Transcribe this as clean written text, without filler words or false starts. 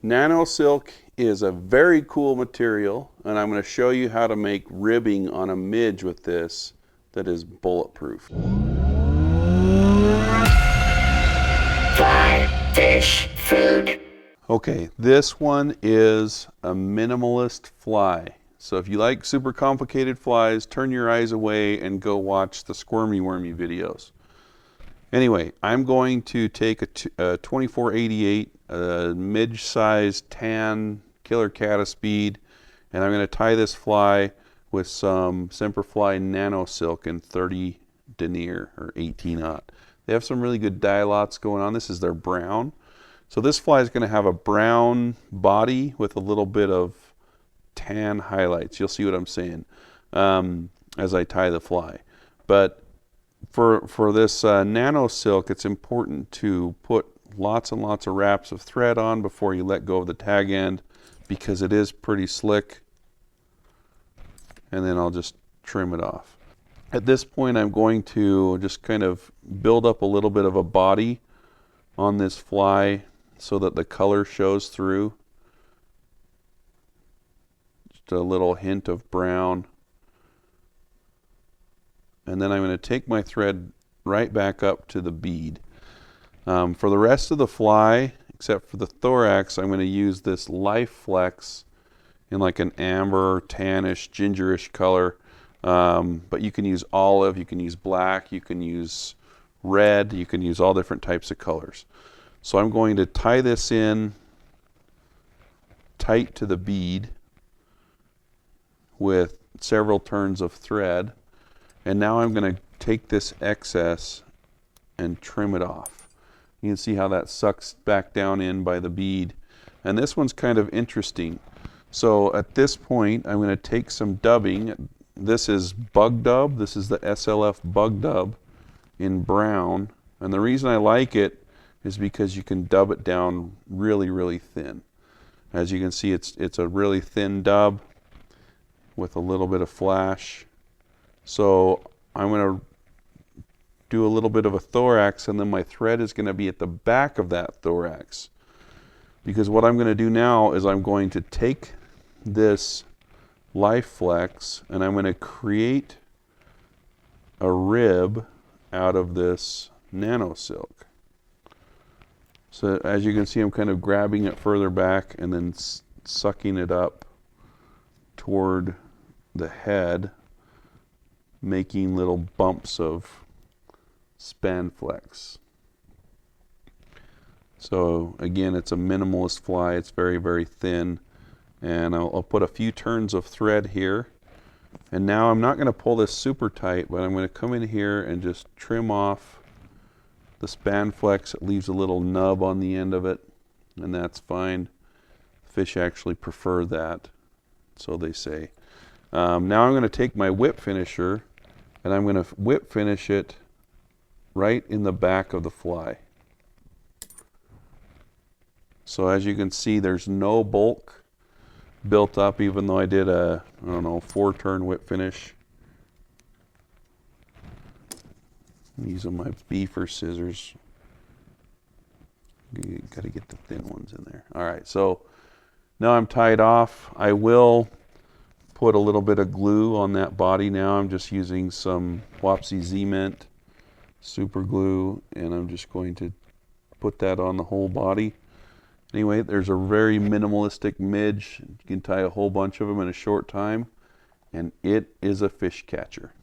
Nano silk is a very cool material, and I'm going to show you how to make ribbing on a midge with this that is bulletproof. Fly, fish, food. Okay, this one is a minimalist fly. So if you like super complicated flies, turn your eyes away and go watch the Squirmy Wormy videos. Anyway, I'm going to take a 2488 midge-sized tan killer caddis bead, and I'm going to tie this fly with some Semperfli nano silk in 30 denier or 18-aught. They have some really good dye lots going on. This is their brown. So this fly is going to have a brown body with a little bit of tan highlights. You'll see what I'm saying as I tie the fly. But for this nano silk, it's important to put lots and lots of wraps of thread on before you let go of the tag end, because it is pretty slick. And then I'll just trim it off. At this point, I'm going to just kind of build up a little bit of a body on this fly so that the color shows through. Just a little hint of brown. And then I'm going to take my thread right back up to the bead. For the rest of the fly, except for the thorax, I'm going to use this Life Flex in like an amber, tannish, gingerish color. But you can use olive, you can use black, you can use red, you can use all different types of colors. So I'm going to tie this in tight to the bead with several turns of thread. And now I'm going to take this excess and trim it off. You can see how that sucks back down in by the bead. And this one's kind of interesting. So at this point, I'm going to take some dubbing. This is bug dub. This is the SLF bug dub in brown. And the reason I like it is because you can dub it down really, really thin. As you can see, it's a really thin dub with a little bit of flash. So I'm going to do a little bit of a thorax, and then my thread is going to be at the back of that thorax. Because what I'm going to do now is I'm going to take this Life Flex and I'm going to create a rib out of this nano silk. So as you can see, I'm kind of grabbing it further back and then sucking it up toward the head, making little bumps of Spanflex. So again, it's a minimalist fly. It's very, very thin. And I'll put a few turns of thread here. And now I'm not going to pull this super tight, but I'm going to come in here and just trim off the Spanflex. It leaves a little nub on the end of it, and that's fine. Fish actually prefer that, so they say. Now I'm going to take my whip finisher and I'm going to whip finish it right in the back of the fly. So as you can see, there's no bulk built up, even though I did a, I don't know, 4-turn whip finish. I'm using my beefer scissors. Got to get the thin ones in there. All right, so now I'm tied off. I will put a little bit of glue on that body now. I'm just using some Wapsi Z-Mint super glue, and I'm just going to put that on the whole body. Anyway, there's a very minimalistic midge. You can tie a whole bunch of them in a short time, and it is a fish catcher.